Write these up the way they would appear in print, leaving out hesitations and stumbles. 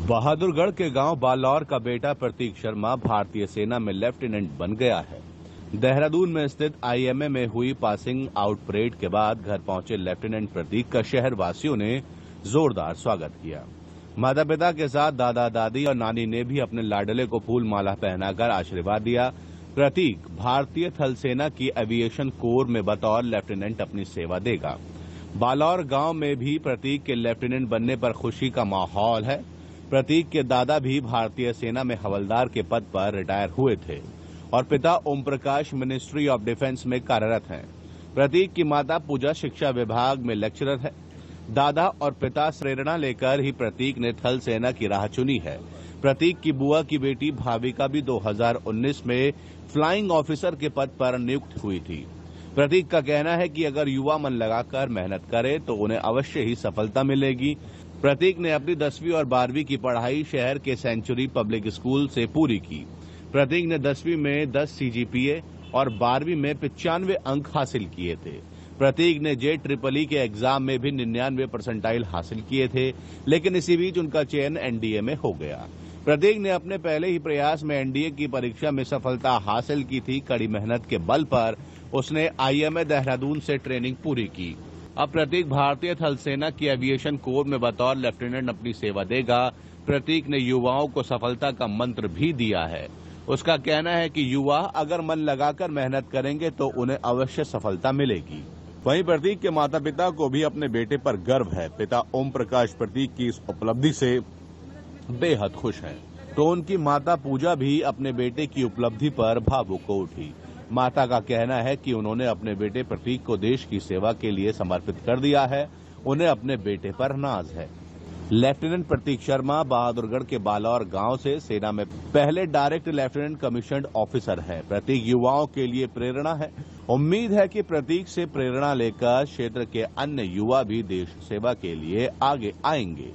बहादुरगढ़ के गांव बालौर का बेटा प्रतीक शर्मा भारतीय सेना में लेफ्टिनेंट बन गया है। देहरादून में स्थित आईएमए में हुई पासिंग आउट परेड के बाद घर पहुंचे लेफ्टिनेंट प्रतीक का शहर वासियों ने जोरदार स्वागत किया। माता पिता के साथ दादा दादी और नानी ने भी अपने लाडले को फूल माला पहनाकर आशीर्वाद दिया। प्रतीक भारतीय थल सेना की एविएशन कोर में बतौर लेफ्टिनेंट अपनी सेवा देगा। बालौर गांव में भी प्रतीक के लेफ्टिनेंट बनने पर खुशी का माहौल है। प्रतीक के दादा भी भारतीय सेना में हवलदार के पद पर रिटायर हुए थे और पिता Om Prakash ministry of defence में कार्यरत हैं। प्रतीक की माता पूजा शिक्षा विभाग में लेक्चरर है। दादा और पिता से प्रेरणा लेकर ही प्रतीक ने थल सेना की राह चुनी है। प्रतीक की बुआ की बेटी भाविका भी 2019 में फ्लाइंग ऑफिसर के पद पर नियुक्त हुई थी। प्रतीक का कहना है कि अगर युवा मन लगाकर मेहनत करे तो उन्हें अवश्य ही सफलता मिलेगी। प्रतीक ने अपनी 10वीं और 12वीं की पढ़ाई शहर के सेंचुरी पब्लिक स्कूल से पूरी की। प्रतीक ने 10वीं में 10 सीजीपीए और 12वीं में 95 अंक हासिल किए थे। प्रतीक ने JEE के एग्जाम में भी 99 परसेंटाइल हासिल किए थे, लेकिन इसी बीच उनका चयन एनडीए में हो गया। प्रतीक ने अपने पहले ही प्रयास में एनडीए की परीक्षा में सफलता हासिल की थी। कड़ी मेहनत के बल पर उसने आईएमए देहरादून से ट्रेनिंग पूरी की। अब प्रतीक भारतीय थल सेना की एविएशन कोर में बतौर लेफ्टिनेंट अपनी सेवा देगा। प्रतीक ने युवाओं को सफलता का मंत्र भी दिया है। उसका कहना है कि युवा अगर मन लगाकर मेहनत करेंगे तो उन्हें अवश्य सफलता मिलेगी। वहीं प्रतीक के माता पिता को भी अपने बेटे पर गर्व है। पिता ओम प्रकाश प्रतीक की इस उपलब्धि से बेहद खुश हैं, तो उनकी माता पूजा भी अपने बेटे की उपलब्धि पर भावुक हो उठी। माता का कहना है कि उन्होंने अपने बेटे प्रतीक को देश की सेवा के लिए समर्पित कर दिया है। उन्हें अपने बेटे पर नाज है। लेफ्टिनेंट प्रतीक शर्मा बहादुरगढ़ के बालौर गांव से सेना में पहले डायरेक्ट लेफ्टिनेंट कमीशन्ड ऑफिसर है। प्रतीक युवाओं के लिए प्रेरणा है। उम्मीद है कि प्रतीक से प्रेरणा लेकर क्षेत्र के अन्य युवा भी देश सेवा के लिए आगे आएंगे।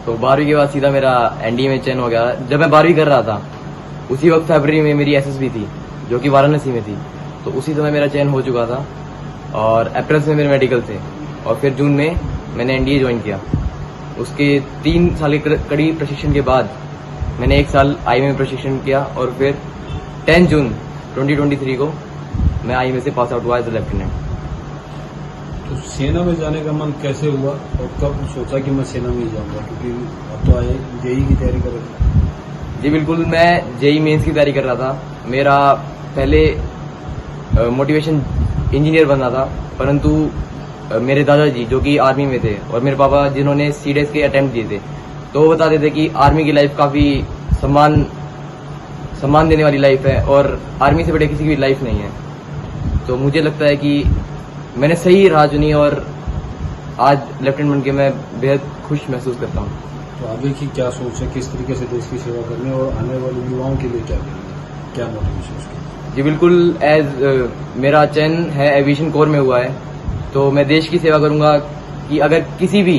तो 12वीं के बाद सीधा मेरा एनडीए में चयन हो गया। जब मैं 12वीं कर रहा था उसी वक्त फरवरी में मेरी एसएसबी थी जो कि वाराणसी में थी, तो उसी समय मेरा चयन हो चुका था और अप्रैल में मेरे मेडिकल थे और फिर जून में मैंने एनडीए ज्वाइन किया। उसके 3 साल के कड़ी प्रशिक्षण के बाद मैंने 1 साल आईएमए में प्रशिक्षण किया और फिर 10 जून 2023 को मैं आईएमए से पास आउट हुआ एज ए लेफ्टिनेंट। तो सेना में जाने का मन कैसे हुआ और कब सोचा कि मैं सेना में ही जाऊंगा, क्योंकि अब तो जेईई की तैयारी कर रहा था? जी बिल्कुल, मैं जेईई मेंस की तैयारी कर रहा था। मेरा पहले मोटिवेशन इंजीनियर बनना था, परंतु मेरे दादाजी जो कि आर्मी में थे और मेरे पापा जिन्होंने सीडीएस के अटेम्प्ट दिए थे, तो वो बताते थे कि आर्मी की लाइफ काफी सम्मान देने वाली लाइफ है और आर्मी से बड़े किसी की लाइफ नहीं है। तो मुझे लगता है कि मैंने सही राह चुनी और आज लेफ्टिनेंट बन के मैं बेहद खुश महसूस करता हूँ। तो आगे की क्या सोच है, किस तरीके से देश की सेवा करनी और आने वाले युवाओं के लिए क्या मोटिवेशन उसकी? जी बिल्कुल, मेरा चयन है एविएशन कोर में हुआ है, तो मैं देश की सेवा करूंगा कि अगर किसी भी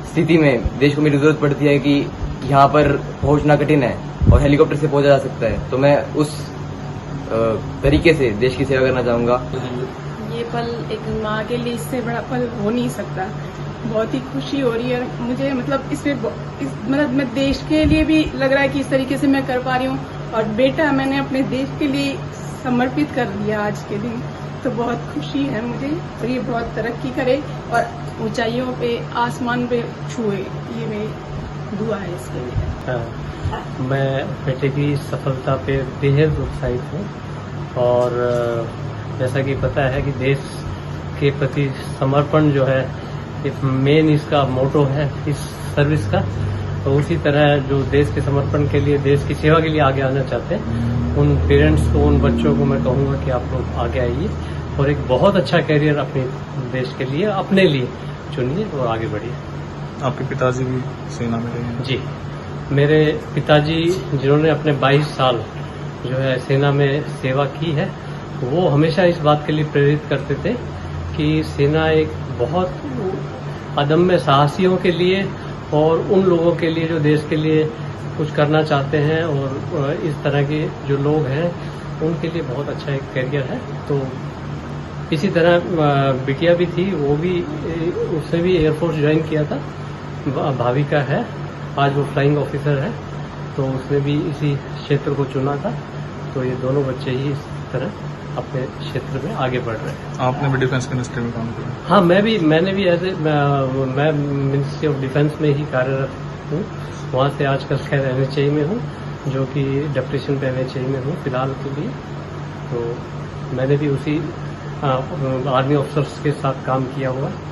स्थिति में देश को मेरी जरूरत पड़ती है कि यहाँ पर पहुंचना कठिन है और हेलीकॉप्टर से पहुंचा जा सकता है, तो मैं उस तरीके से देश की सेवा करना चाहूंगा। ये पल एक माँ के लिए इससे बड़ा पल हो नहीं सकता। बहुत ही खुशी हो रही है मुझे, मतलब मैं देश के लिए भी लग रहा है कि इस तरीके से मैं कर पा रही हूँ और बेटा मैंने अपने देश के लिए समर्पित कर दिया आज के दिन, तो बहुत खुशी है मुझे। और ये बहुत तरक्की करे और ऊंचाइयों पे आसमान पे छुए, ये मेरी दुआ है इसके लिए। मैं बेटे की सफलता पे बेहद उत्साहित हूँ और जैसा कि पता है कि देश के प्रति समर्पण जो है मेन इसका मोटो है इस सर्विस का, तो उसी तरह जो देश के समर्पण के लिए, देश की सेवा के लिए आगे आना चाहते हैं, उन पेरेंट्स को, उन बच्चों को मैं कहूँगा कि आप लोग आगे आइए और एक बहुत अच्छा कैरियर अपने देश के लिए, अपने लिए चुनिए और आगे बढ़िए। आपके पिताजी भी सेना में रहे हैं? जी, मेरे पिताजी जिन्होंने अपने 22 साल जो है सेना में सेवा की है, वो हमेशा इस बात के लिए प्रेरित करते थे कि सेना एक बहुत अदम्य साहसियों के लिए और उन लोगों के लिए जो देश के लिए कुछ करना चाहते हैं और इस तरह के जो लोग हैं उनके लिए बहुत अच्छा एक करियर है। तो इसी तरह बिटिया भी थी, वो भी उसने भी एयरफोर्स ज्वाइन किया था भाविका है, आज वो फ्लाइंग ऑफिसर है, तो उसने भी इसी क्षेत्र को चुना था। तो ये दोनों बच्चे ही इस तरह अपने क्षेत्र में आगे बढ़ रहे हैं। आपने भी डिफेंस मिनिस्ट्री में काम किया? हाँ, मैंने भी मैं मिनिस्ट्री ऑफ डिफेंस में ही कार्यरत हूँ। वहाँ से आजकल खैर NHI में हूँ, जो कि डेप्यूटेशन पे NHI में हूँ फिलहाल के लिए। तो मैंने भी उसी आर्मी ऑफिसर्स के साथ काम किया हुआ है।